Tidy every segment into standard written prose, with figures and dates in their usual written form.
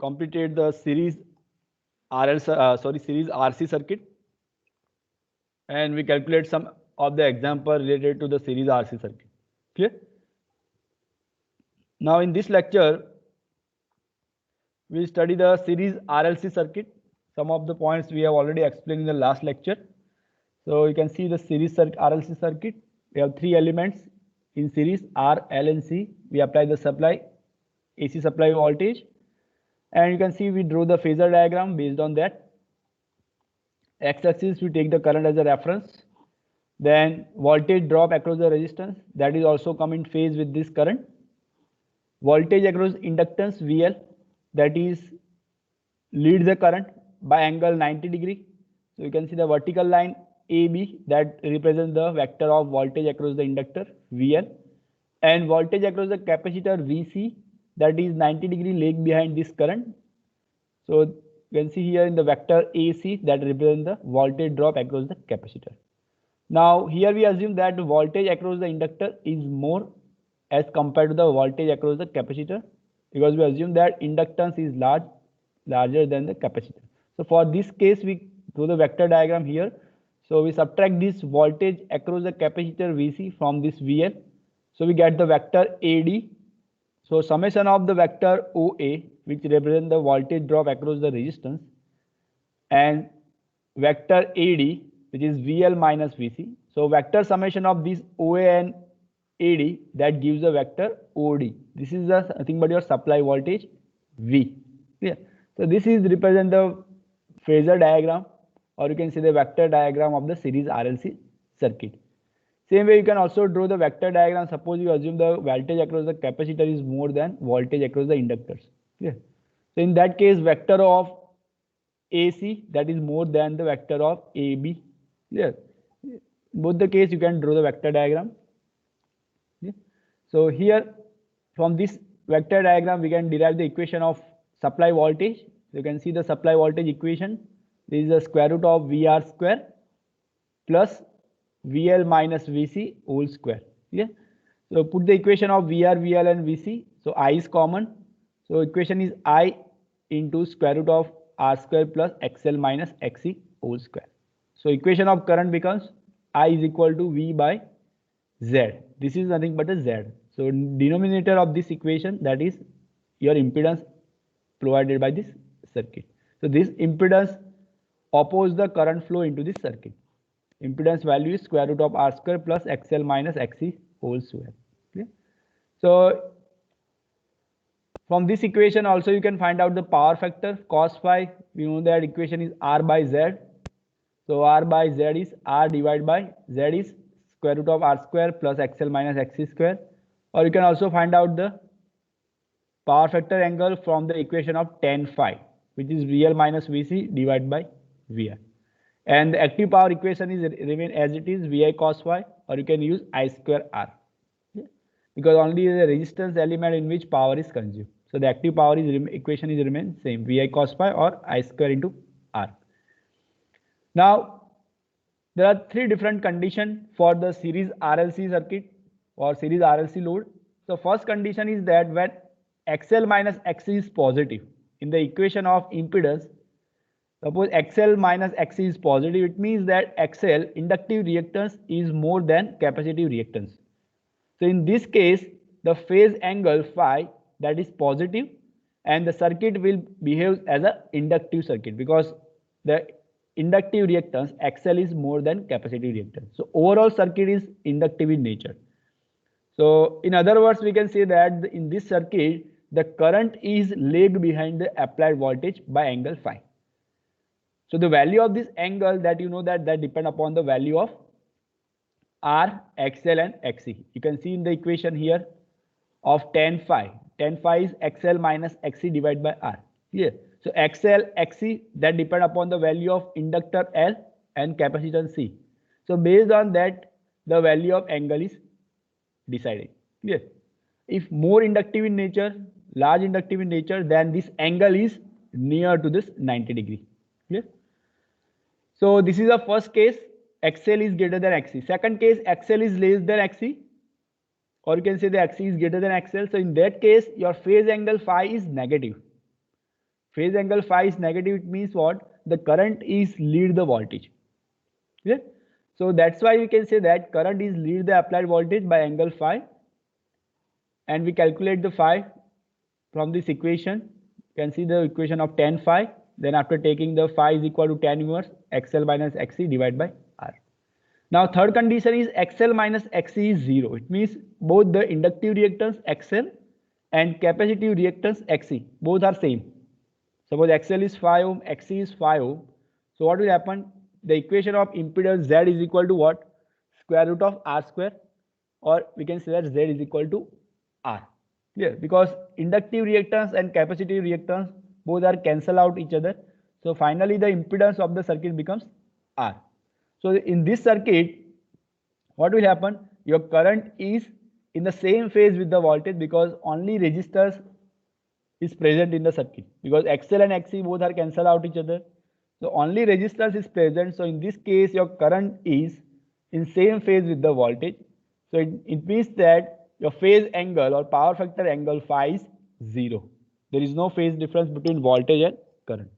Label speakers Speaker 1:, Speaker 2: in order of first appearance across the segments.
Speaker 1: completed the series series RC circuit, and we calculate some of the example related to the series RC circuit. Clear? Now in this lecture, we study the series RLC circuit. Some of the points we have already explained in the last lecture. So you can see the series RLC circuit. We have three elements in series R, L, and C. We apply the supply, AC supply voltage, and you can see we drew the phasor diagram based on that. X-axis we take the current as a reference. Then voltage drop across the resistance, that is also come in phase with this current. Voltage across inductance VL, that is lead the current by angle 90 degree. So you can see the vertical line AB that represents the vector of voltage across the inductor VL, and voltage across the capacitor VC, that is 90 degree lag behind this current. So you can see here in the vector AC that represents the voltage drop across the capacitor. Now here we assume that voltage across the inductor is more as compared to the voltage across the capacitor, because we assume that inductance is larger than the capacitor. So for this case we do the vector diagram here. So we subtract this voltage across the capacitor VC from this VL. So we get the vector AD. So summation of the vector OA, which represents the voltage drop across the resistance, and vector AD, which is VL minus VC. So vector summation of this OA and AD, that gives the vector OD. This is nothing but your supply voltage V. Yeah. So this is represent the phasor diagram, or you can see the vector diagram of the series RLC circuit. Same way you can also draw the vector diagram. Suppose you assume the voltage across the capacitor is more than voltage across the inductors. Yeah. So in that case, vector of AC, that is more than the vector of AB. Yeah. Both the case you can draw the vector diagram. Yeah. So here from this vector diagram we can derive the equation of supply voltage. You can see the supply voltage equation. This is the square root of VR square plus VL minus VC whole square. Yeah. So put the equation of VR, VL and VC. So I is common. So equation is I into square root of R square plus XL minus XC whole square. So equation of current becomes I is equal to V by Z. This is nothing but a Z. So denominator of this equation, that is your impedance provided by this circuit. So this impedance oppose the current flow into this circuit. Impedance value is square root of R square plus XL minus XC whole square. Okay. So from this equation also you can find out the power factor cos phi. We know that equation is R by Z. So R by Z is R divided by Z is square root of R square plus XL minus XC square. Or you can also find out the power factor angle from the equation of tan phi, which is VL minus VC divided by VR. And the active power equation is remain as it is, VI cos phi, or you can use I square R. Yeah. Because only the resistance element in which power is consumed. So the active power is equation is remain same, VI cos phi or I square into R. Now there are three different conditions for the series RLC circuit or series RLC load. So first condition is that when XL minus XC is positive in the equation of impedance, suppose XL minus XC is positive, it means that XL inductive reactance is more than capacitive reactance. So in this case, the phase angle phi, that is positive, and the circuit will behave as an inductive circuit because the inductive reactance XL is more than capacitive reactance. So overall circuit is inductive in nature. So in other words, we can say that in this circuit, the current is lagged behind the applied voltage by angle phi. So the value of this angle, that you know that depend upon the value of R, XL and XC. You can see in the equation here of tan phi. Tan phi is XL minus XC divided by R. Here. So XL, XC, that depend upon the value of inductor L and capacitance C. So based on that, the value of angle is decided. Clear? If more inductive in nature, large inductive in nature, then this angle is near to this 90 degree. Clear? So this is the first case, XL is greater than XC. Second case, XL is less than XC, or you can say the XC is greater than XL. So in that case, your phase angle phi is negative. phase angle phi is negative, it means what? The current is lead the voltage. Clear? So that's why we can say that current is lead the applied voltage by angle phi, and we calculate the phi from this equation. You can see the equation of tan phi. Then after taking the phi is equal to tan inverse XL minus XC divided by R. Now third condition is XL minus XC is 0. It means both the inductive reactance XL and capacitive reactance XC both are same. Suppose XL is 5 ohm, XC is 5 ohm. So what will happen? The equation of impedance Z is equal to what? Square root of R square, or we can say that Z is equal to R. Clear? Because inductive reactance and capacitive reactance both are cancel out each other. So finally the impedance of the circuit becomes R. So in this circuit, what will happen? Your current is in the same phase with the voltage because only resistors is present in the circuit, because XL and XC both are cancel out each other. So only resistance is present. So in this case, your current is in same phase with the voltage. So it means that your phase angle or power factor angle phi is 0. There is no phase difference between voltage and current.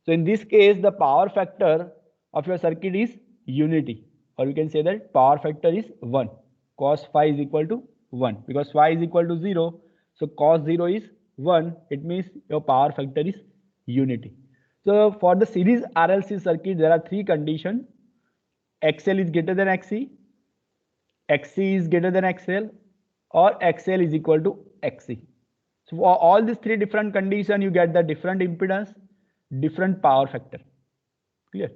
Speaker 1: So in this case, the power factor of your circuit is unity, or you can say that power factor is 1. Cos phi is equal to 1 because phi is equal to 0. So cos 0 is 1. It means your power factor is unity. So for the series RLC circuit, there are three conditions. XL is greater than XC, XC is greater than XL, or XL is equal to XC. So for all these three different conditions, you get the different impedance, different power factor. Clear?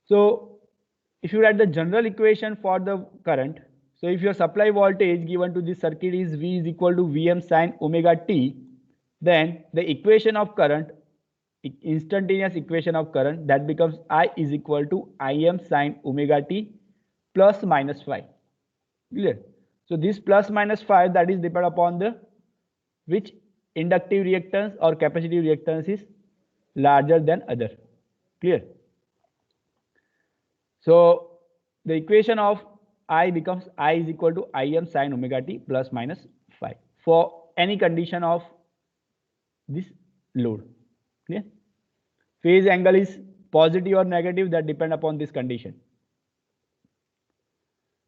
Speaker 1: So if you write the general equation for the current, so if your supply voltage given to this circuit is V is equal to Vm sin omega t, then the equation of current, instantaneous equation of current, that becomes I is equal to Im sin omega t plus minus phi. Clear? So this plus minus phi, that is depend upon the which inductive reactance or capacitive reactance is larger than other. Clear? So the equation of I becomes I is equal to Im sin omega t plus minus phi for any condition of this load. Clear? Phase angle is positive or negative, that depend upon this condition.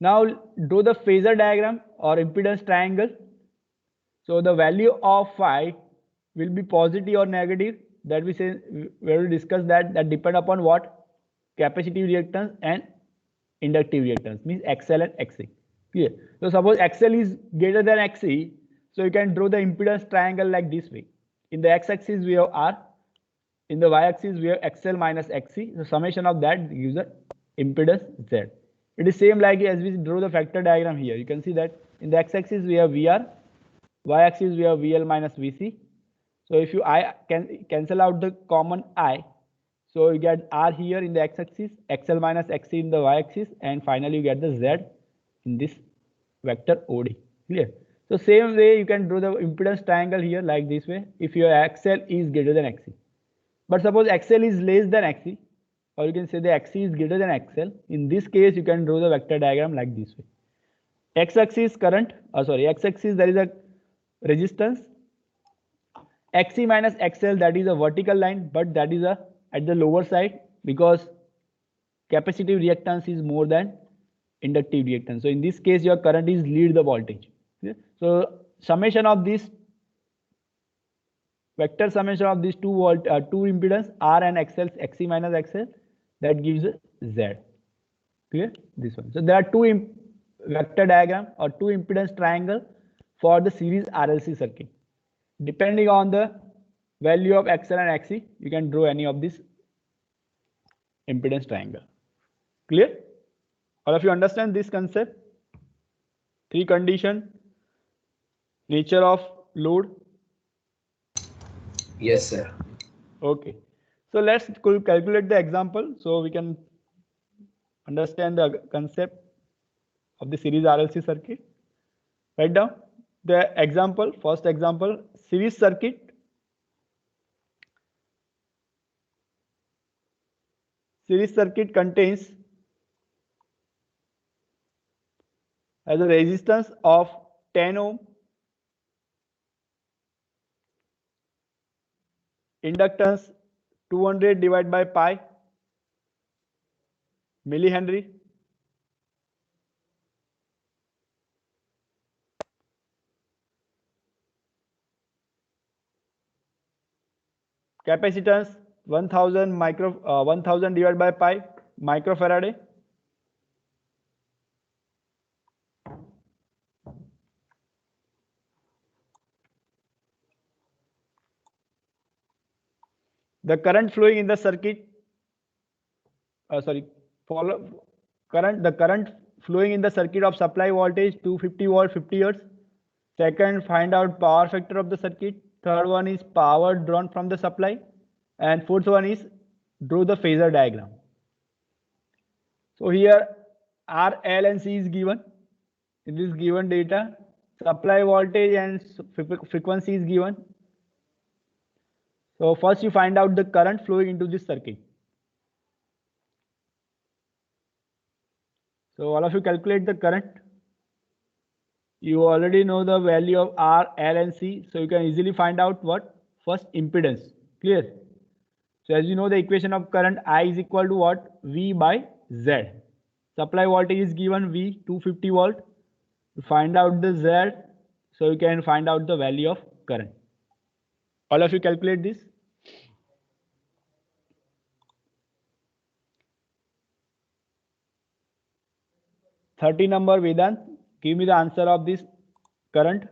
Speaker 1: Now draw the phasor diagram or impedance triangle. So the value of phi will be positive or negative, that we say we will discuss that depend upon what? Capacitive reactance and inductive reactance, means XL and XC. Clear? So suppose XL is greater than XC, so you can draw the impedance triangle like this way. In the x-axis we have R, in the y-axis we have XL minus XC. So summation of that gives the impedance Z. It is same like as we draw the factor diagram here. You can see that in the x-axis we have VR, y-axis we have VL minus VC. So if you can cancel out the common I, so you get R here in the x-axis, XL minus XC in the y-axis, and finally you get the Z in this vector OD. Clear? So same way you can draw the impedance triangle here like this way if your XL is greater than XC. But suppose XL is less than XC, or you can say the XC is greater than XL. In this case, you can draw the vector diagram like this way. X-axis current, X-axis there is a resistance. XC minus XL, that is a vertical line, but that is at the lower side because capacitive reactance is more than inductive reactance. So in this case, your current is lead the voltage. So summation of this vector summation of these two impedance R and XL, XC minus XL, that gives Z. Clear? This one. So there are two vector diagram or two impedance triangle for the series RLC circuit. Depending on the value of XL and XC, you can draw any of this impedance triangle. Clear? All of you understand this concept? Three condition, nature of load.
Speaker 2: Yes, sir.
Speaker 1: Okay. So let's calculate the example so we can understand the concept of the series RLC circuit. Write down the example. First example, series circuit. Series circuit contains as a resistance of 10 ohm, Inductance 200 divided by pi millihenry. Capacitance 1000 divided by pi microfarad. The current flowing in the circuit, the current flowing in the circuit of supply voltage 250 volt 50 hertz. Second, find out power factor of the circuit. Third one is power drawn from the supply, and fourth one is draw the phasor diagram. So here R, L and C is given in this given data. Supply voltage and frequency is given. So first you find out the current flowing into this circuit. So all of you calculate the current. You already know the value of R, L and C. So you can easily find out what? First impedance. Clear? So as you know the equation of current I is equal to what? V by Z. Supply voltage is given V 250 volt. To find out the Z, so you can find out the value of current. All of you calculate this. Thirty number Vedant, give me the answer of this current.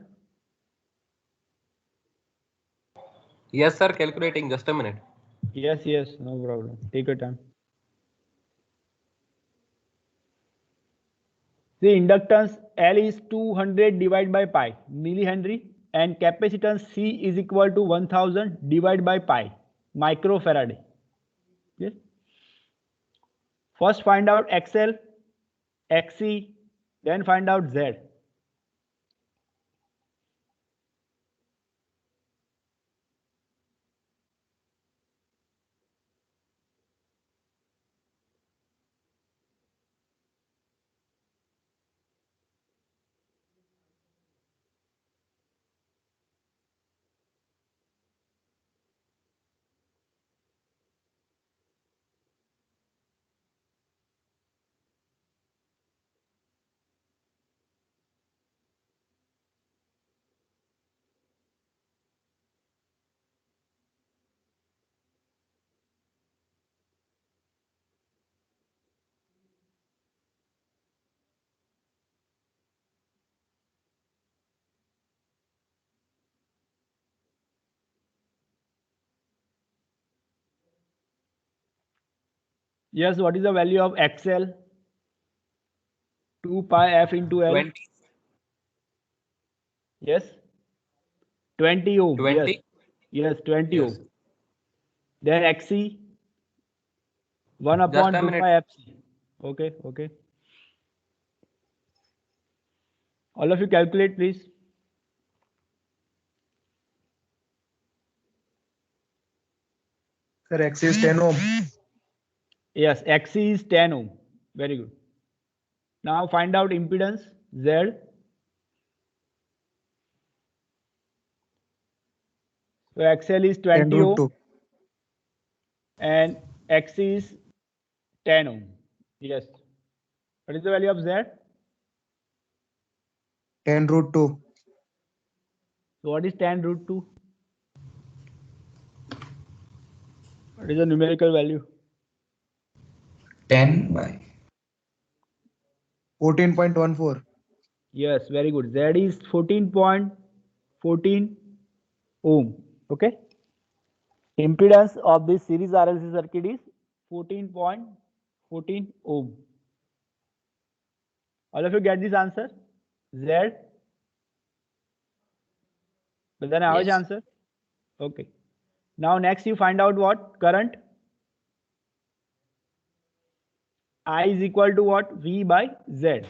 Speaker 2: Yes, sir. Calculating. Just a minute.
Speaker 1: Yes, no problem. Take your time. The inductance L is 200 divided by pi millihenry and capacitance C is equal to 1000 divided by pi microfarad. Yes. First find out XL, XC, then find out Z. Yes, what is the value of XL? 2 pi F into L.
Speaker 2: 20.
Speaker 1: Yes. 20 ohm.
Speaker 2: 20.
Speaker 1: Yes, 20
Speaker 2: Yes.
Speaker 1: ohm. Then XC 1
Speaker 2: Just
Speaker 1: upon
Speaker 2: a
Speaker 1: 2
Speaker 2: minute.
Speaker 1: pi FC. Okay. All of you calculate, please.
Speaker 3: Sir, X is 10 ohm.
Speaker 1: Yes, XC is 10 ohm. Very good. Now find out impedance Z. So XL is 20
Speaker 3: 10
Speaker 1: ohm
Speaker 3: 2.
Speaker 1: and XC is 10 ohm. Yes. What is the value of Z?
Speaker 3: 10 root 2.
Speaker 1: So what is 10 root 2? What is the numerical value?
Speaker 4: 10 by
Speaker 3: 14.14.
Speaker 1: Yes, very good. Z is 14.14 ohm. Okay. Impedance of this series RLC circuit is 14.14 ohm. All of you get this answer? Z. But then average answer. Okay. Now next you find out what? Current. I is equal to what? V by Z.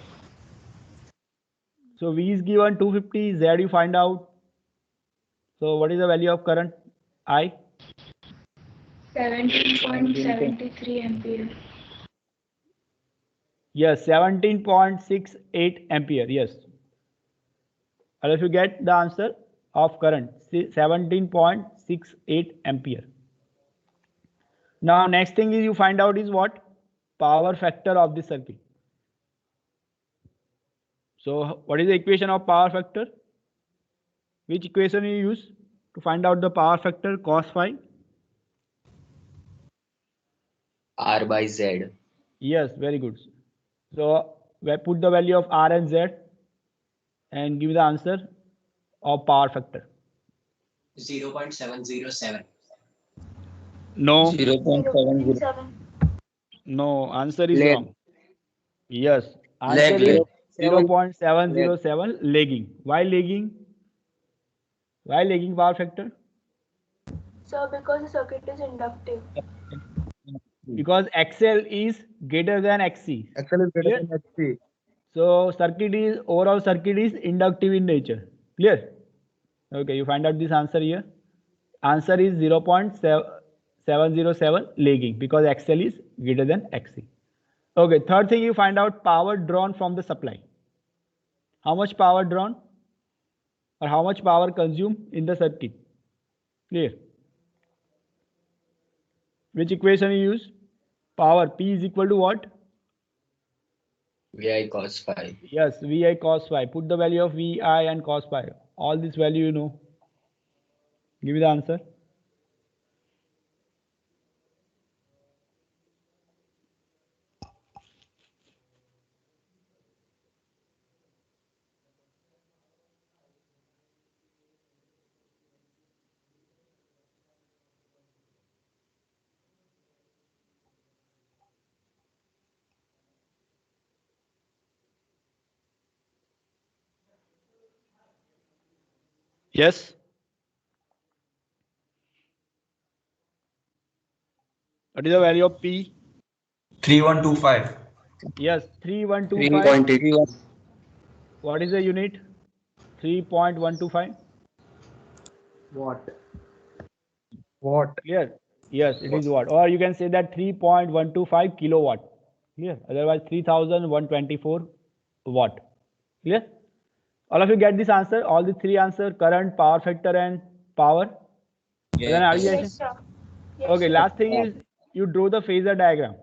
Speaker 1: So V is given 250, Z you find out. So what is the value of current I?
Speaker 5: 17.73 ampere.
Speaker 1: Yes, 17.68 ampere. Yes. All of you get the answer of current 17.68 ampere. Now next thing is you find out is what? Power factor of the circuit. So what is the equation of power factor? Which equation you use to find out the power factor cos phi?
Speaker 4: R by Z.
Speaker 1: Yes, very good. So we put the value of R and Z and give the answer of power factor.
Speaker 4: 0.707.
Speaker 1: No,
Speaker 4: 0.70.
Speaker 5: 7.
Speaker 1: no, answer is
Speaker 4: Lag.
Speaker 1: wrong. Yes, answer
Speaker 4: Lag,
Speaker 1: is
Speaker 4: lag.
Speaker 1: 0.707 lagging. Why lagging? Why lagging power factor?
Speaker 5: So because the circuit is inductive.
Speaker 1: Because XL is greater than XC.
Speaker 3: XL is greater
Speaker 1: Clear?
Speaker 3: than XC.
Speaker 1: So overall circuit is inductive in nature. Clear? Okay, you find out this answer here. Answer is 0.707 lagging because XL is greater than XC. Okay, third thing you find out power drawn from the supply. How much power drawn or how much power consumed in the circuit? Clear? Which equation you use? Power P is equal to what?
Speaker 4: VI cos phi.
Speaker 1: Yes, VI cos phi. Put the value of VI and cos phi. All this value you know. Give me the answer. Yes. What is the value of P?
Speaker 6: 3125.
Speaker 1: Yes, 3125.
Speaker 4: 3.81.
Speaker 1: What is the unit? 3.125.
Speaker 3: Watt.
Speaker 1: Clear? Yes, it is watt. Or you can say that 3.125 kilowatt. Clear? Otherwise 3124 watt. Clear? All of you get this answer? All the three answer: current, power factor, and power. Then are you
Speaker 5: Yes,
Speaker 1: guys?
Speaker 5: sir. Yes,
Speaker 1: Okay,
Speaker 5: sir.
Speaker 1: last thing is you draw the phasor diagram.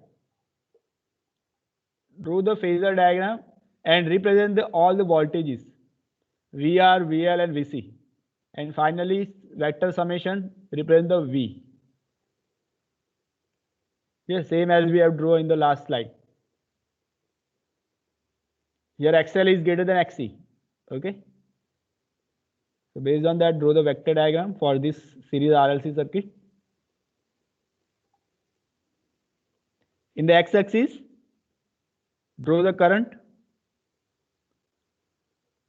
Speaker 1: Draw the phasor diagram and represent all the voltages VR, VL, and VC. And finally, vector summation represent the V. Yes, same as we have drawn in the last slide. Here XL is greater than XC. Okay. So based on that, draw the vector diagram for this series RLC circuit. In the x-axis, draw the current.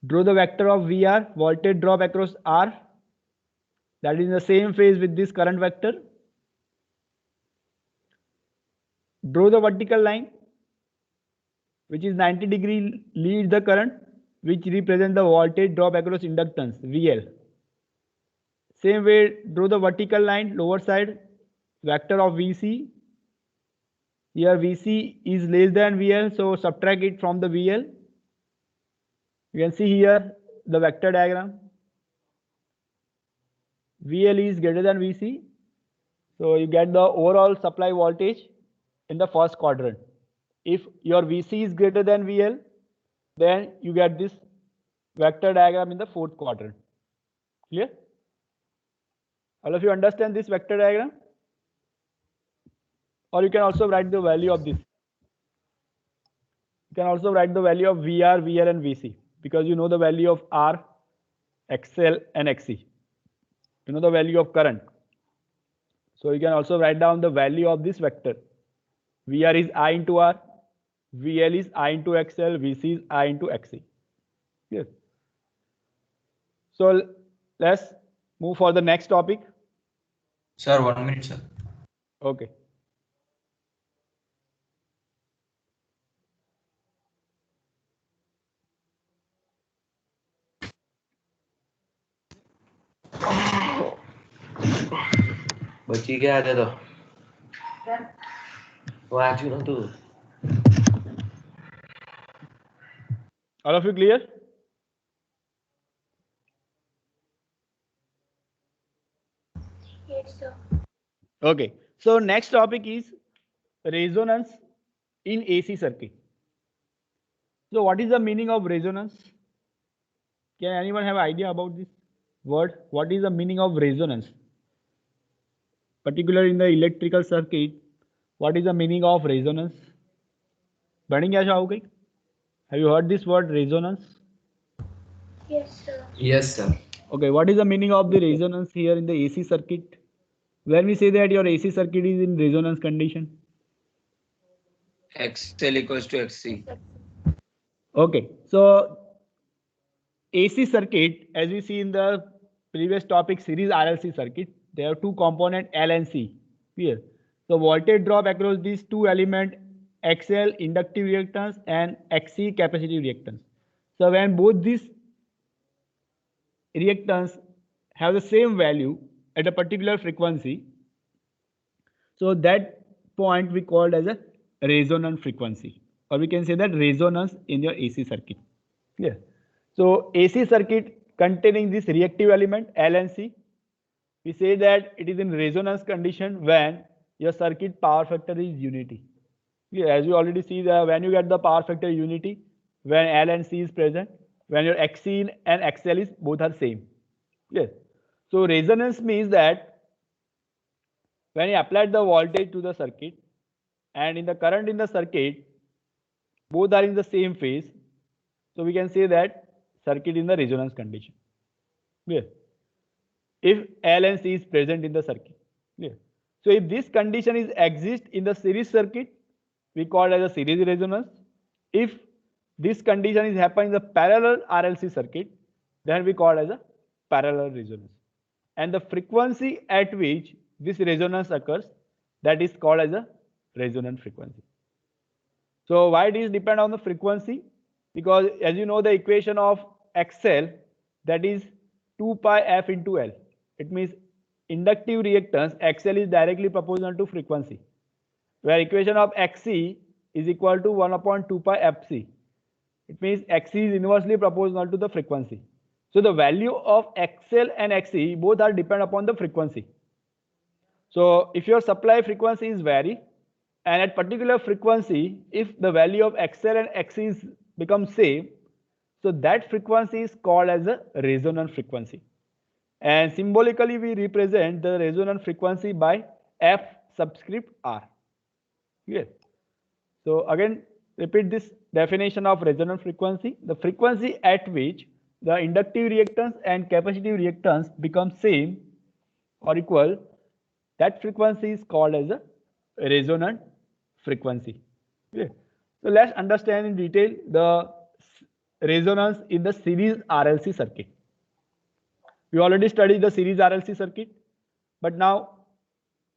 Speaker 1: Draw the vector of VR, voltage drop across R. That is in the same phase with this current vector. Draw the vertical line, which is 90-degree lead the current, which represents the voltage drop across inductance, VL. Same way, draw the vertical line, lower side, vector of VC. Here VC is less than VL, so subtract it from the VL. You can see here the vector diagram. VL is greater than VC. So you get the overall supply voltage in the first quadrant. If your VC is greater than VL, then you get this vector diagram in the fourth quadrant. Clear? All of you understand this vector diagram? Or you can also write the value of this. You can also write the value of VR, VL, and VC because you know the value of R, XL, and XC. You know the value of current. So you can also write down the value of this vector. VR is I into R, VL is I into XL, VC is I into XC. Yes. So let's move for the next topic.
Speaker 6: Sir, 1 minute, sir.
Speaker 1: Okay.
Speaker 4: बची क्या दे दो वाचू ना तू
Speaker 1: All of you clear?
Speaker 5: Yes, sir.
Speaker 1: Okay. So next topic is resonance in AC circuit. So what is the meaning of resonance? Can anyone have idea about this word? What is the meaning of resonance? Particularly in the electrical circuit, what is the meaning of resonance? Burning okay? Have you heard this word resonance?
Speaker 5: Yes, sir.
Speaker 4: Yes, sir.
Speaker 1: Okay, what is the meaning of the resonance here in the AC circuit? When we say that your AC circuit is in resonance condition.
Speaker 4: XL equals to XC.
Speaker 1: Okay, so AC circuit, as we see in the previous topic, series RLC circuit, there are two components L and C. Clear? So voltage drop across these two elements, XL inductive reactance and XC capacitive reactance. So when both these reactance have the same value at a particular frequency, so that point we called as a resonant frequency, or we can say that resonance in your AC circuit. Clear? So AC circuit containing this reactive element L and C, we say that it is in resonance condition when your circuit power factor is unity. Clear? As you already see, when you get the power factor unity, when L and C is present, when your XC and XL is both are same. Clear? So resonance means that when you applied the voltage to the circuit and in the current in the circuit, both are in the same phase. So we can say that circuit in the resonance condition. Clear? If L and C is present in the circuit. Clear? So if this condition is exist in the series circuit, we call it as a series resonance. If this condition is happening in the parallel RLC circuit, then we call it as a parallel resonance. And the frequency at which this resonance occurs, that is called as a resonant frequency. So why it is depend on the frequency? Because as you know the equation of XL, that is 2 pi f into L. It means inductive reactance XL is directly proportional to frequency, where equation of XC is equal to 1 upon 2 pi fc. It means XC is inversely proportional to the frequency. So the value of XL and XC both are depend upon the frequency. So if your supply frequency is vary, and at particular frequency, if the value of XL and XC is become same, so that frequency is called as a resonant frequency. And symbolically we represent the resonant frequency by F subscript R. Clear? So again repeat this definition of resonant frequency: the frequency at which the inductive reactance and capacitive reactance become same or equal, that frequency is called as a resonant frequency. Okay. So let's understand in detail the resonance in the series RLC circuit. We already studied the series RLC circuit, but now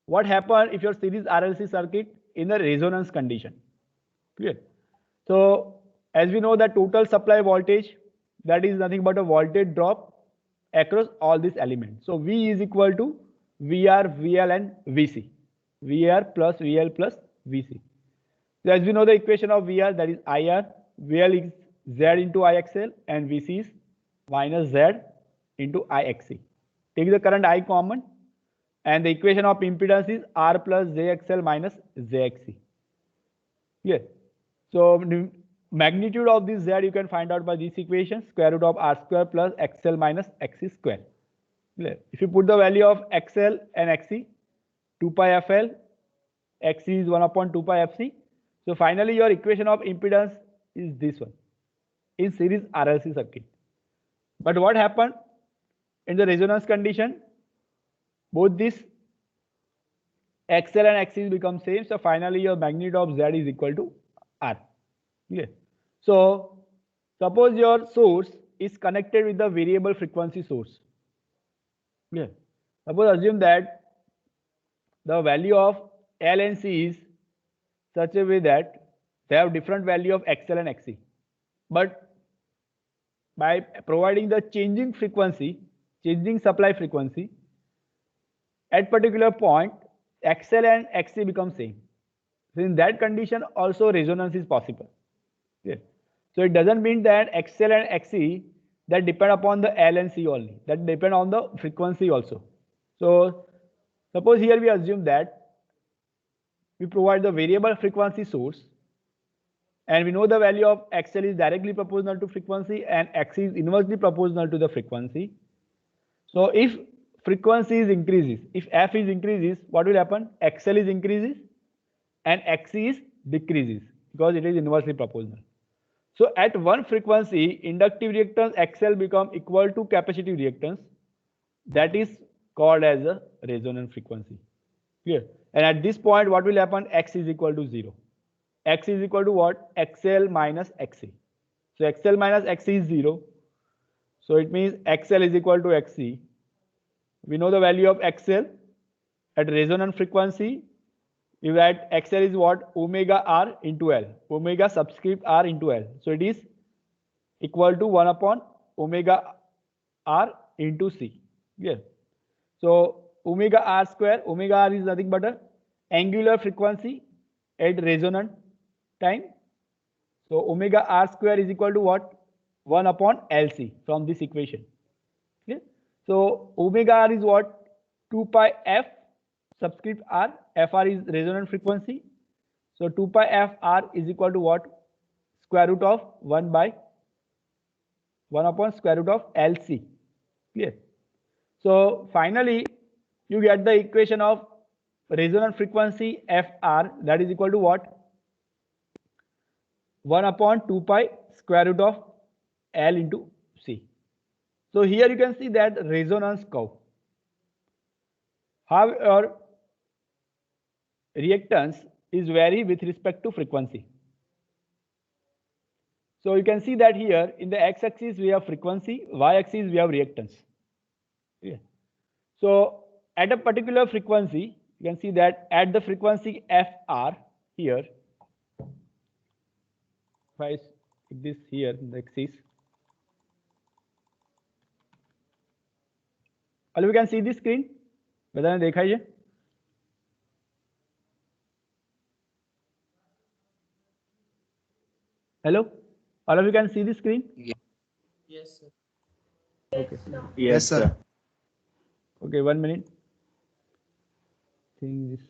Speaker 1: what happens if your series RLC circuit in a resonance condition? Clear? So as we know that total supply voltage, that is nothing but a voltage drop across all these elements. So V is equal to VR, VL and VC. VR plus VL plus VC. So as we know the equation of VR, that is IR, VL is Z into IXL and VC is minus Z into IXC. Take the current I common and the equation of impedance is R plus JXL minus JXC. Clear? So magnitude of this Z you can find out by this equation, square root of R square plus XL minus XC square. Clear? If you put the value of XL and XC, 2 pi FL, XC is 1 upon 2 pi FC. So finally your equation of impedance is this one in series RLC circuit. But what happened in the resonance condition? Both this XL and XC become same. So finally your magnitude of Z is equal to R. Clear? So suppose your source is connected with the variable frequency source. Clear? Suppose assume that the value of L and C is such a way that they have different value of XL and XC. But by providing the changing frequency, changing supply frequency, at particular point, XL and XC become same. So in that condition, also resonance is possible. Yeah. So it doesn't mean that XL and XC that depend upon the L and C only. That depend on the frequency also. So suppose here we assume that we provide the variable frequency source, and we know the value of XL is directly proportional to frequency and XC is inversely proportional to the frequency. So if frequency is increases, if F is increases, what will happen? XL is increases and XC is decreases because it is inversely proportional. So at one frequency, inductive reactance XL become equal to capacitive reactance. That is called as a resonant frequency. Clear? And at this point, what will happen? X is equal to 0. X is equal to what? XL minus XC. So XL minus XC is 0. So it means XL is equal to XC. We know the value of XL at resonant frequency. You write XL is what? Omega R into L. Omega subscript R into L. So it is equal to 1 upon omega R into C. Yeah. So omega R square, omega R is nothing but a angular frequency at resonant time. So omega R square is equal to what? 1 upon LC from this equation. Yeah. So omega R is what? 2 pi F subscript R. Fr is resonant frequency. So 2 pi Fr is equal to what? Square root of 1 upon square root of LC. Clear? So finally, you get the equation of resonant frequency Fr, that is equal to what? 1 upon 2 pi square root of L into C. So here you can see that resonance curve. However, reactance is vary with respect to frequency. So you can see that here in the x-axis we have frequency, y-axis we have reactance. Yeah. So at a particular frequency, you can see that at the frequency Fr here, if I take this here in the axis, all you can see this screen. बताना देखा ये? Hello, all of you can see the screen?
Speaker 3: Yes, sir.
Speaker 1: Okay.
Speaker 7: Yes, sir.
Speaker 1: Okay, 1 minute. Think this.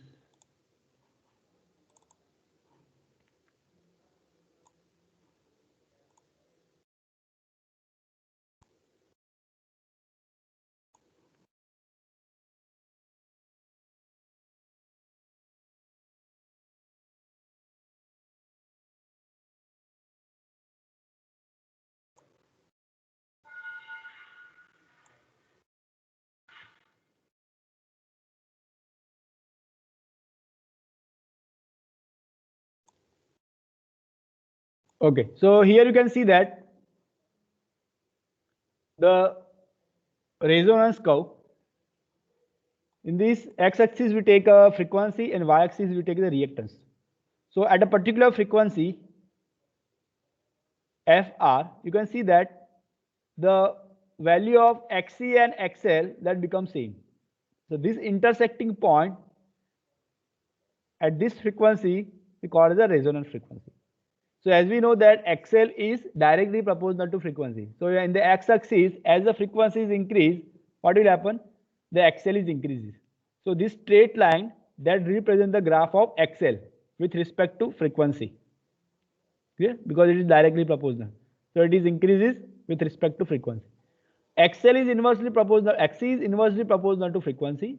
Speaker 1: Okay, so here you can see that the resonance curve. In this x-axis we take a frequency and y-axis we take the reactance. So at a particular frequency Fr, you can see that the value of Xc and XL that becomes same. So this intersecting point at this frequency we call as a resonant frequency. So as we know that XL is directly proportional to frequency. So in the x-axis, as the frequency is increased, what will happen? The XL is increases. So this straight line that represents the graph of XL with respect to frequency. Clear? Because it is directly proportional. So it is increases with respect to frequency. XL is inversely proportional. XC is inversely proportional to frequency.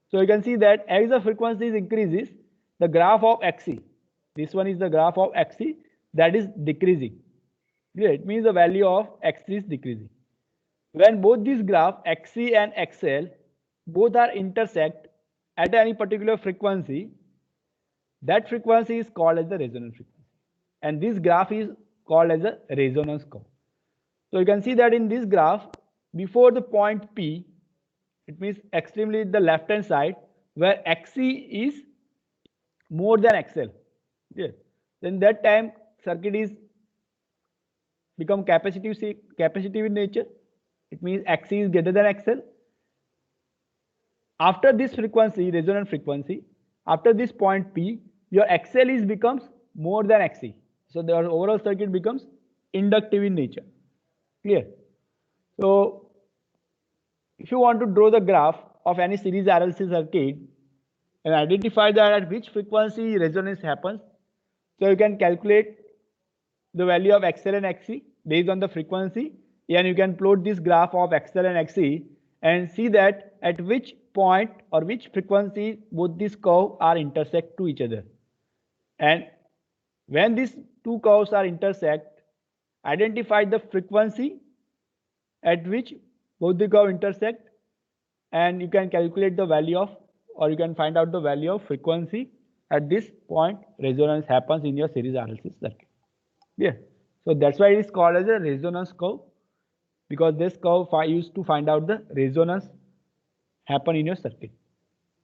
Speaker 1: So you can see that as the frequency is increases, the graph of XC, this one is the graph of XC, that is decreasing. Yeah, it means the value of XC is decreasing. When both these graphs XC and XL both are intersect at any particular frequency, that frequency is called as the resonant frequency, and this graph is called as a resonance curve. So you can see that in this graph, before the point P, it means extremely the left hand side where XC is more than XL. Yeah. Then that time circuit is become capacitive in nature. It means XC is greater than XL. After this frequency, resonant frequency, after this point P, your XL is becomes more than XC. So the overall circuit becomes inductive in nature. Clear? So if you want to draw the graph of any series RLC circuit, and identify that at which frequency resonance happens. So you can calculate the value of XL and XC based on the frequency, and you can plot this graph of XL and XC and see that at which point or which frequency both these curves are intersect to each other. And when these two curves are intersect, identify the frequency at which both the curves intersect, and you can calculate the value of, or you can find out the value of frequency at this point resonance happens in your series RLC circuit. Yeah, so that's why it is called as a resonance curve, because this curve used to find out the resonance happen in your circuit.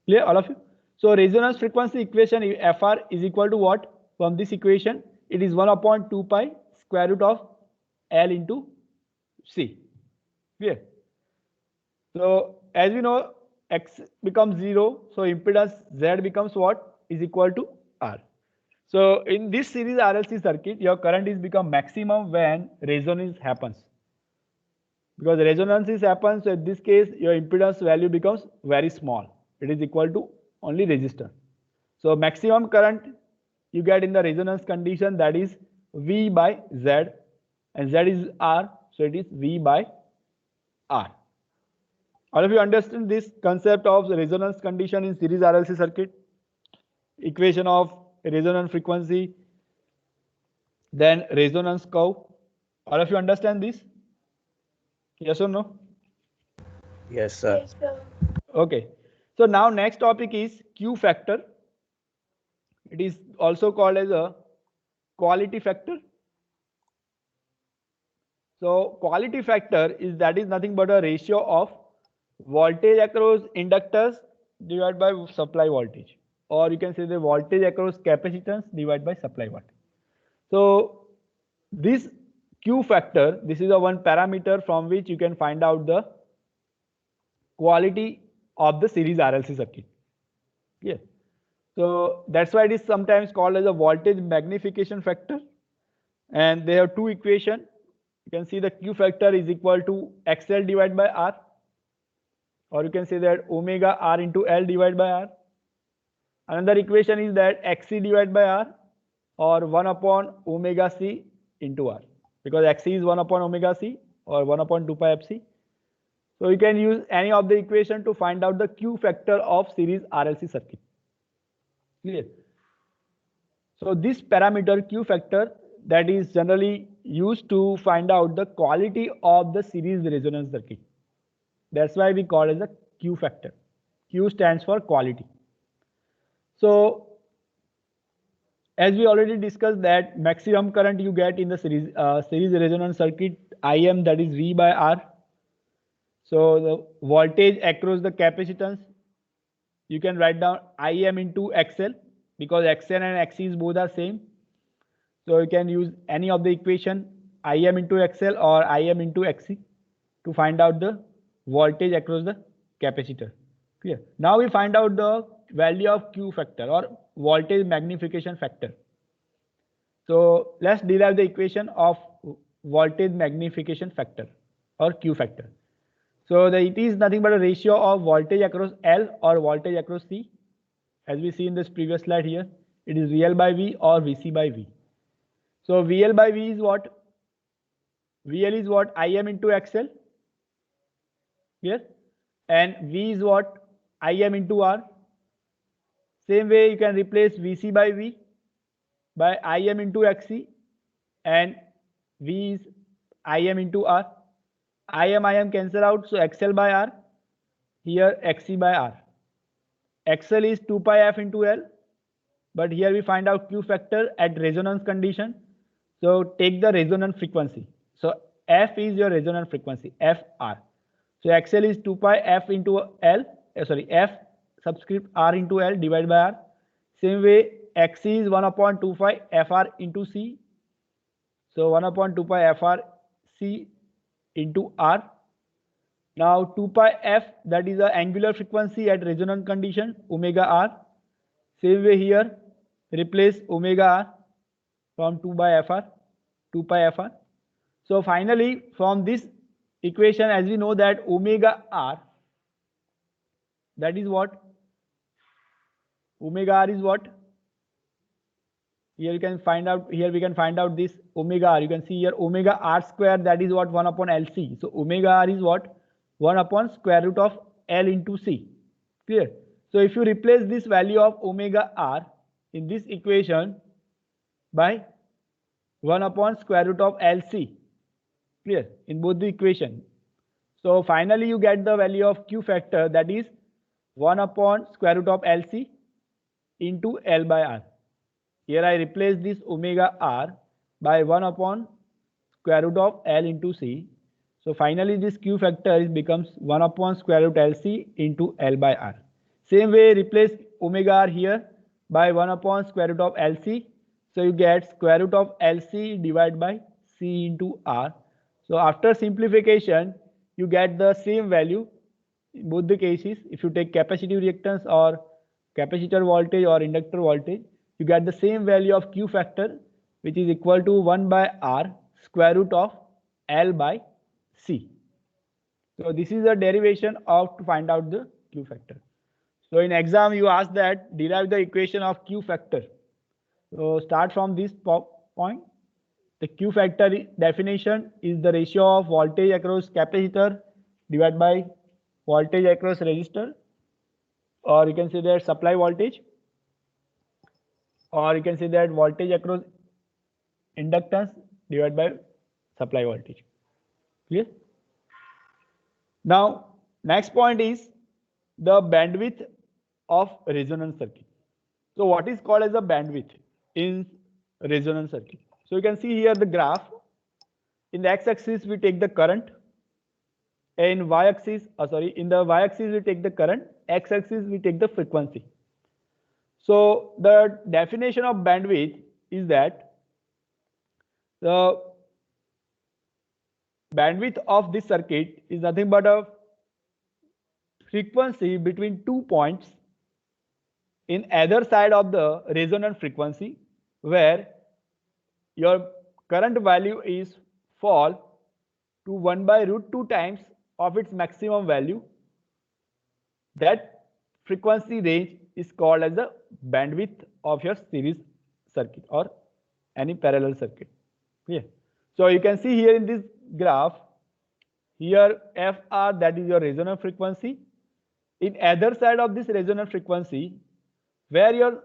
Speaker 1: Clear, all of you? So resonance frequency equation Fr is equal to what? From this equation, it is 1 upon 2 pi square root of L into C. Clear? So as we know, X becomes 0, so impedance Z becomes what? Is equal to R. So in this series RLC circuit, your current is become maximum when resonance happens. Because resonance happens, so in this case, your impedance value becomes very small. It is equal to only resistor. So maximum current you get in the resonance condition, that is V by Z, and Z is R, so it is V by R. All of you understand this concept of the resonance condition in series RLC circuit? Equation of resonance frequency, then resonance curve. All of you understand this? Yes or no?
Speaker 4: Yes, sir.
Speaker 5: Yes, sir.
Speaker 1: Okay. So now next topic is Q factor. It is also called as a quality factor. So quality factor is nothing but a ratio of voltage across inductors divided by supply voltage, or you can say the voltage across capacitance divided by supply voltage. So this Q factor, this is the one parameter from which you can find out the quality of the series RLC circuit. Yeah. So that's why it is sometimes called as a voltage magnification factor. And they have two equations. You can see the Q factor is equal to XL divided by R, or you can say that omega R into L divided by R. Another equation is that XC divided by R, or 1 upon omega C into R, because XC is 1 upon omega C or 1 upon 2 pi FC. So you can use any of the equation to find out the Q factor of series RLC circuit. Clear? So this parameter Q factor, that is generally used to find out the quality of the series resonance circuit. That's why we call it as a Q factor. Q stands for quality. So as we already discussed that maximum current you get in the series resonance circuit, Im, that is V by R. So the voltage across the capacitance, you can write down Im into XL, because XL and XC is both are same. So you can use any of the equation, Im into XL or Im into XC, to find out the voltage across the capacitor. Clear? Now we find out the value of Q factor, or voltage magnification factor. So let's derive the equation of voltage magnification factor, or Q factor. So it is nothing but a ratio of voltage across L or voltage across C. As we see in this previous slide here, it is VL by V or VC by V. So VL by V is what? VL is what? Im into XL. Yes. And V is what? Im into R. Same way you can replace VC by V by Im into XC, and V is Im into R. Im cancel out, so XL by R. Here XC by R. XL is 2 pi F into L, but here we find out Q factor at resonance condition. So take the resonance frequency. So F is your resonance frequency, FR. So XL is 2 pi F into L, F subscript R into L divided by R. Same way XC is 1 upon 2 pi FR into C. So 1 upon 2 pi FR C into R. Now 2 pi F, that is the angular frequency at resonance condition, omega R. Same way here, replace omega R from 2 by FR, 2 pi FR. So finally, from this equation, as we know that omega R, that is what? Omega r is what? Here you can find out, here we can find out this omega r. You can see here omega r square, that is what 1 upon LC. So omega r is what? 1 upon square root of L into C. Clear? So if you replace this value of omega r in this equation by 1 upon square root of LC. Clear? In both the equation. So finally you get the value of Q factor, that is 1 upon square root of LC into L by R. Here I replace this omega r by 1 upon square root of L into C. So finally this Q factor becomes 1 upon square root LC into L by R. Same way replace omega r here by 1 upon square root of LC. So you get square root of LC divided by C into R. So after simplification, you get the same value in both the cases. If you take capacitive reactance or capacitor voltage or inductor voltage, you get the same value of Q factor, which is equal to 1 by R square root of L by C. So this is a derivation of to find out the Q factor. So in exam you ask that derive the equation of Q factor. So start from this point. The Q factor definition is the ratio of voltage across capacitor divided by voltage across resistor, or you can say that supply voltage, or you can say that voltage across inductance divided by supply voltage. Clear? Now next point is the bandwidth of resonance circuit. So what is called as a bandwidth in resonance circuit? So you can see here the graph. In the x-axis we take the current, in y-axis, in the y-axis we take the current, x-axis we take the frequency. So the definition of bandwidth is that the bandwidth of this circuit is nothing but a frequency between 2 points in either side of the resonant frequency, where your current value is fall to 1 by root 2 times of its maximum value. That frequency range is called as the bandwidth of your series circuit or any parallel circuit. Yeah. So you can see here in this graph, here FR, that is your resonant frequency. In either side of this resonant frequency, where your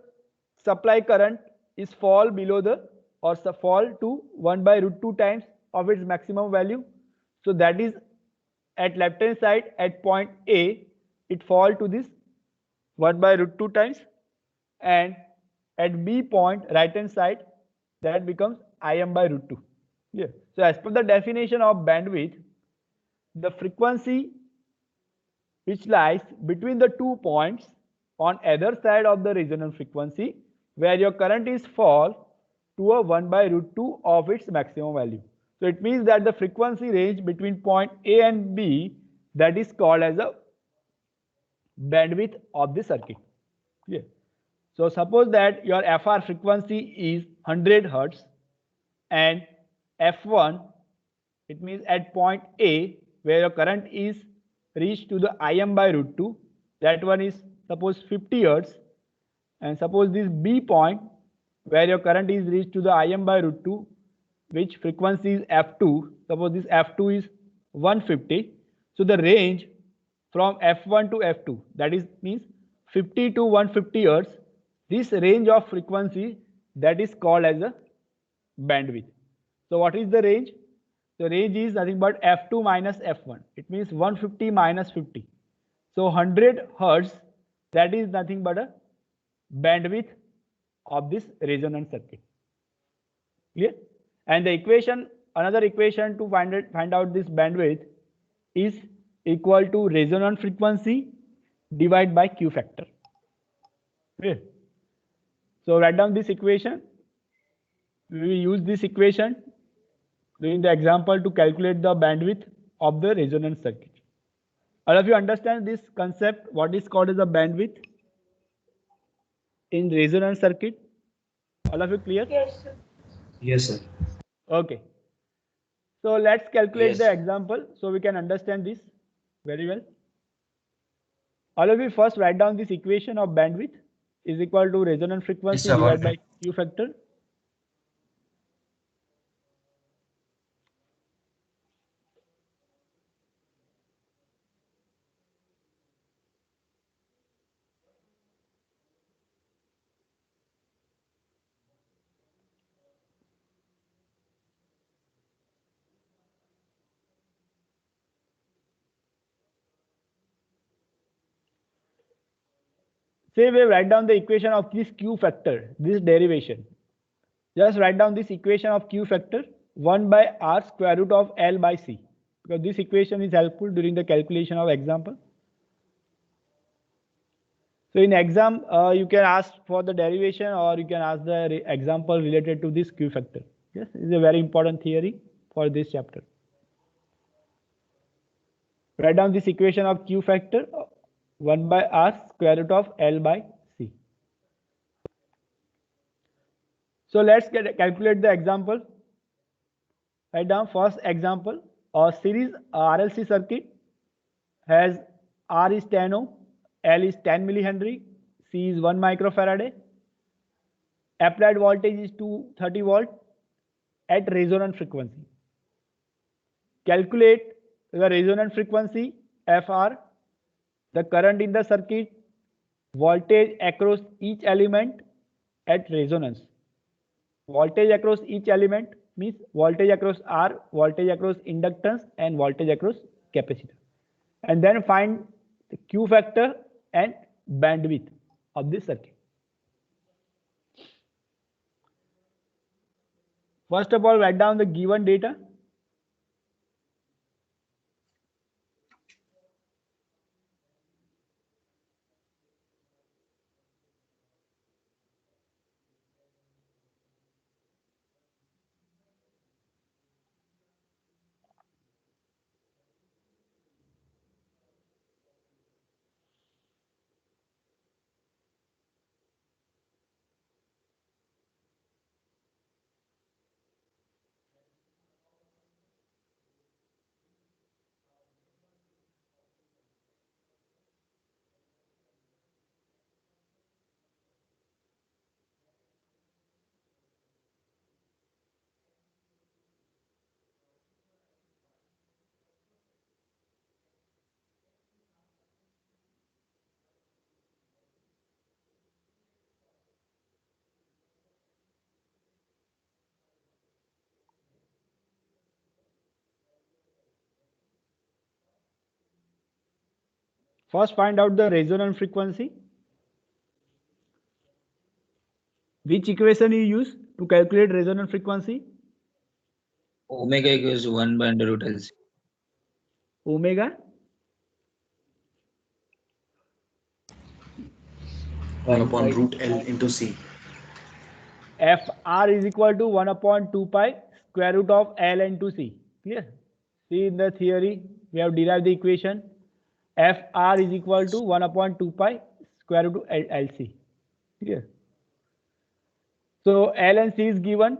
Speaker 1: supply current is fall below the or fall to 1 by root 2 times of its maximum value. So that is at left hand side at point A, it fall to this 1 by root 2 times, and at B point right hand side that becomes Im by root 2. Yeah. So as per the definition of bandwidth, the frequency which lies between the 2 points on either side of the resonant frequency, where your current is fall to a 1 by root 2 of its maximum value. So it means that the frequency range between point A and B, that is called as a bandwidth of the circuit. Yeah. So suppose that your FR frequency is 100 Hertz and F1, it means at point A where your current is reached to the Im by root 2, that one is suppose 50 Hertz, and suppose this B point where your current is reached to the Im by root 2, which frequency is F2, suppose this F2 is 150. So the range from F1 to F2, that is means 50 to 150 Hertz, this range of frequency, that is called as a bandwidth. So what is the range? The range is nothing but F2 minus F1. It means 150 minus 50. So 100 Hertz, that is nothing but a bandwidth of this resonant circuit. Clear? And the equation, another equation to find out this bandwidth is equal to resonant frequency divided by Q factor. Clear? So write down this equation. We will use this equation during the example to calculate the bandwidth of the resonant circuit. All of you understand this concept, what is called as a bandwidth in resonant circuit? All of you clear?
Speaker 5: Yes, sir.
Speaker 6: Yes, sir.
Speaker 1: Okay. So let's calculate
Speaker 6: Yes.
Speaker 1: the example so we can understand this very well. All of you first write down this equation of bandwidth. is equal to resonance frequency
Speaker 6: sir,
Speaker 1: divided by
Speaker 6: one
Speaker 1: Q factor. Say we write down the equation of this Q factor, this derivation. Just write down this equation of Q factor 1 by R square root of L by C, because this equation is helpful during the calculation of example. So in exam, you can ask for the derivation or you can ask the example related to this Q factor. Yes, it's a very important theory for this chapter. Write down this equation of Q factor 1 by R square root of L by C. So let's calculate the example. Write down first example. A series RLC circuit has R is 10 ohm, L is 10 millihenry, C is 1 microfarad. Applied voltage is 230 volt at resonant frequency. Calculate the resonant frequency FR, the current in the circuit, voltage across each element at resonance. Voltage across each element means voltage across R, voltage across inductance, and voltage across capacitor. And then find the Q factor and bandwidth of this circuit. First of all, write down the given data. First, find out the resonant frequency. Which equation you use to calculate resonant frequency?
Speaker 7: Omega equals to 1 by under root LC.
Speaker 1: Omega
Speaker 8: 1 upon root L into C.
Speaker 1: FR is equal to 1 upon 2 pi square root of L into C. Clear? See, in the theory, we have derived the equation. FR is equal to 1 upon 2 pi square root of LC. Clear? So L and C is given.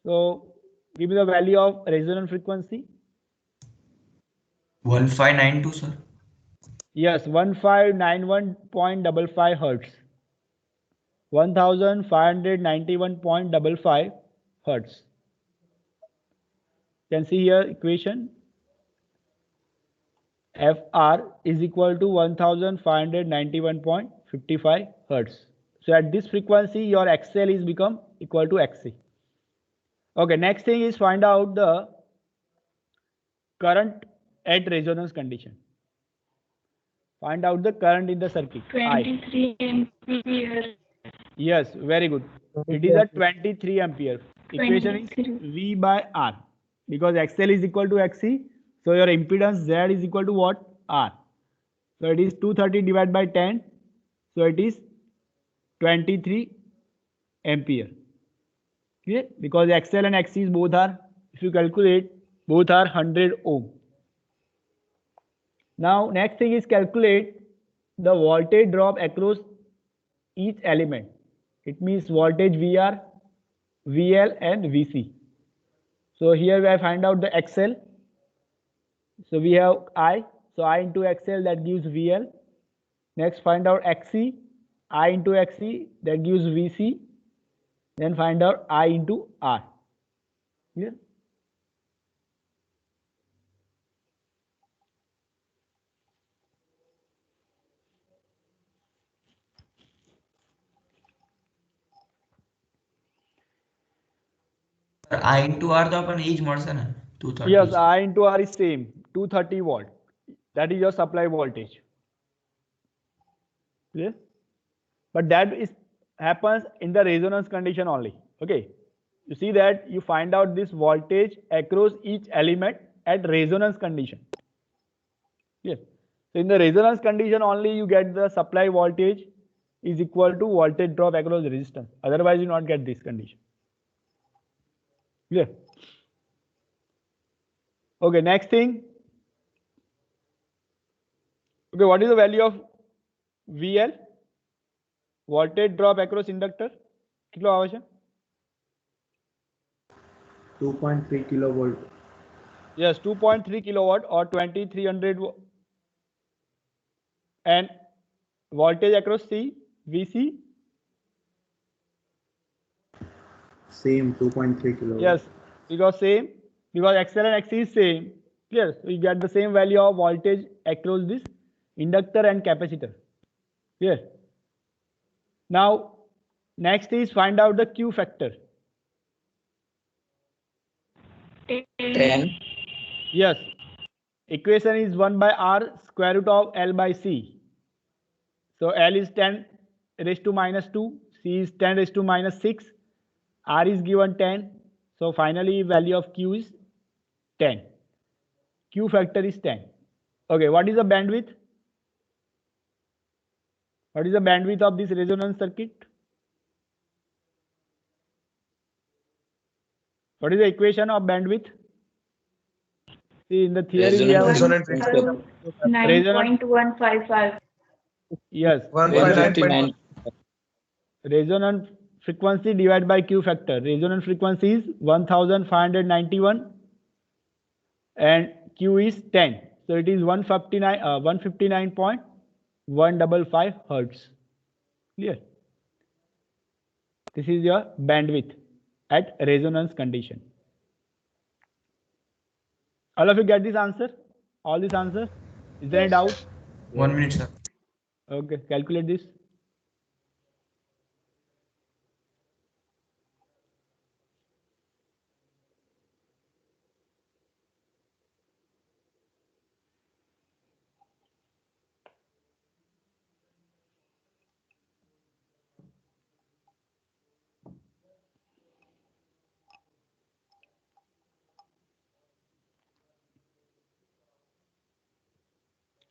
Speaker 1: So give me the value of resonant frequency.
Speaker 6: 1592, sir.
Speaker 1: Yes, 1591.55 hertz. 1591.55 hertz. You can see here equation. FR is equal to 1591.55 hertz. So at this frequency, your XL is become equal to XC. Okay, next thing is find out the current at resonance condition. Find out the current in the circuit.
Speaker 5: 23 ampere.
Speaker 1: Yes, very good. It is a 23 ampere. Equation is V by R. Because XL is equal to XC. So your impedance Z is equal to what? R. So it is 230 divided by 10. So it is 23 ampere. Okay? Because XL and XC is both are, if you calculate, both are 100 ohm. Now next thing is calculate the voltage drop across each element. It means voltage VR, VL and VC. So here I find out the XL. So we have I. So I into XL, that gives VL. Next find out XC. I into XC, that gives VC. Then find out I into R. Clear?
Speaker 6: I into R तो अपन as મળશે ને 230.
Speaker 1: Yes, I into R is same, 230 volt. That is your supply voltage. Clear? But that is happens in the resonance condition only. Okay. You see that you find out this voltage across each element at resonance condition. Yes. So in the resonance condition only you get the supply voltage is equal to voltage drop across resistance. Otherwise you not get this condition. Clear? Okay, next thing. Okay, what is the value of VL? Voltage drop across inductor? કેટલો આવે છે?
Speaker 8: 2.3 kilovolt.
Speaker 1: Yes, 2.3 kilowatt or 2300 and voltage across C, VC.
Speaker 8: Same 2.3 kilovolt.
Speaker 1: Yes, because same, because XL and XC is same. Clear? So you get the same value of voltage across this inductor and capacitor. Clear? Now, next is find out the Q factor.
Speaker 7: 10.
Speaker 1: Yes, equation is 1 by R square root of L by C. So L is 10 raised to minus 2, C is 10 raised to minus 6, R is given 10. So finally value of Q is 10. Q factor is 10. Okay, what is the bandwidth? What is the bandwidth of this resonance circuit? What is the equation of bandwidth? See, in the theory we have
Speaker 7: Resonance
Speaker 1: resonance.
Speaker 5: 9.155.
Speaker 1: Yes,
Speaker 7: 159.
Speaker 1: resonant frequency divided by Q factor. Resonant frequency is 1591 and Q is 10. So it is 159.155 hertz. Clear? This is your bandwidth at resonance condition. All of you get this answer? All this answer? Is there any doubt?
Speaker 6: 1 minute, sir.
Speaker 1: Okay, calculate this.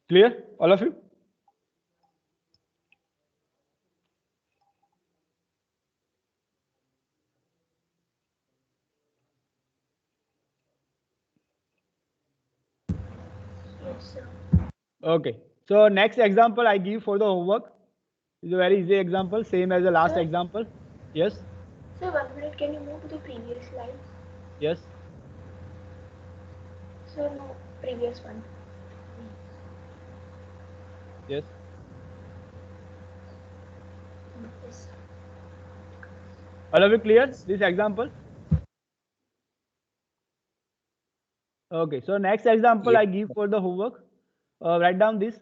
Speaker 1: Clear? All of you?
Speaker 5: Yes, sir.
Speaker 1: Okay. So next example I give for the homework is a very easy example, same as the last
Speaker 5: Sir?
Speaker 1: example. Yes.
Speaker 5: Sir, 1 minute. Can you move to the previous slide?
Speaker 1: Yes.
Speaker 5: Sir, no, previous one.
Speaker 1: Yes.
Speaker 5: Yes, sir.
Speaker 1: All of you clear this example? Okay. So next example I give for the homework. Write down this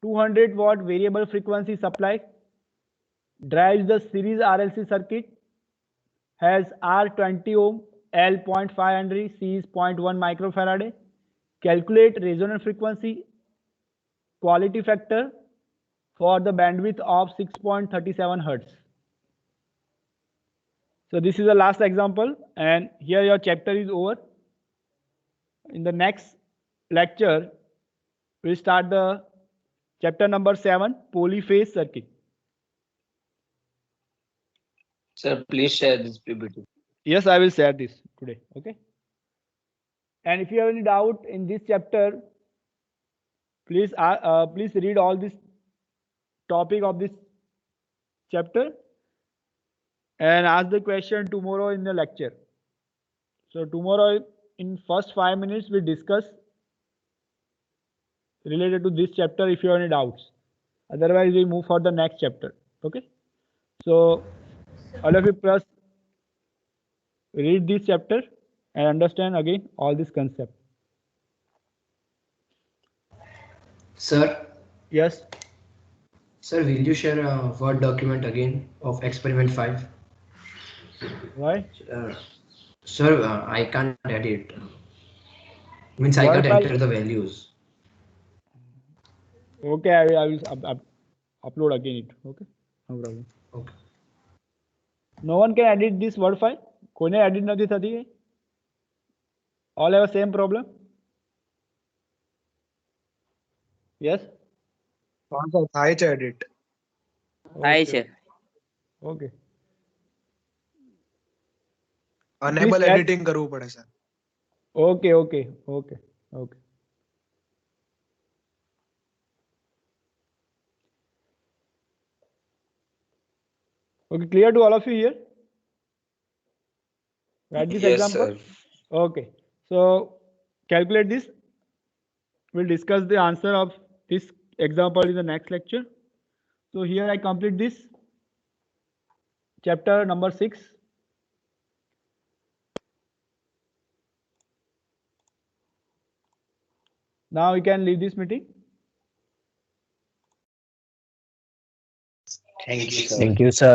Speaker 1: 200 watt variable frequency supply drives the series RLC circuit, has R 20 ohm, L 0.5 Henry, C is 0.1 microfarad. Calculate resonant frequency quality factor for the bandwidth of 6.37 hertz. So this is the last example, and here your chapter is over. In the next lecture, we'll start the chapter number 7, polyphase circuit.
Speaker 7: Sir, please share this PPT.
Speaker 1: Yes, I will share this today. Okay. And if you have any doubt in this chapter, please read all this topic of this chapter and ask the question tomorrow in the lecture. So tomorrow in first 5 minutes we discuss related to this chapter if you have any doubts. Otherwise we move for the next chapter. Okay, so all of you plus read this chapter and understand again all this concept.
Speaker 9: Sir,
Speaker 1: Yes.
Speaker 9: sir, will you share a Word document again of experiment 5?
Speaker 1: Why?
Speaker 9: Sir, I can't edit. Means I
Speaker 1: Word
Speaker 9: can't
Speaker 1: file.
Speaker 9: enter the values.
Speaker 1: Okay, I will upload again it. Okay, no problem.
Speaker 9: Okay.
Speaker 1: No one can edit this word file. કોને edit નથી થતી? All have same problem. Yes.
Speaker 10: હા sir થાય છે edit.
Speaker 4: થાય છે.
Speaker 1: Okay.
Speaker 10: Enable
Speaker 1: Please add-
Speaker 10: editing કરવું પડે sir.
Speaker 1: Okay. Okay, clear to all of you here? Write this
Speaker 4: Yes,
Speaker 1: example.
Speaker 4: sir.
Speaker 1: Okay, so calculate this. We'll discuss the answer of this example in the next lecture. So here I complete this chapter number 6. Now we can leave this meeting.
Speaker 4: Thank you, sir.
Speaker 7: Thank you, sir.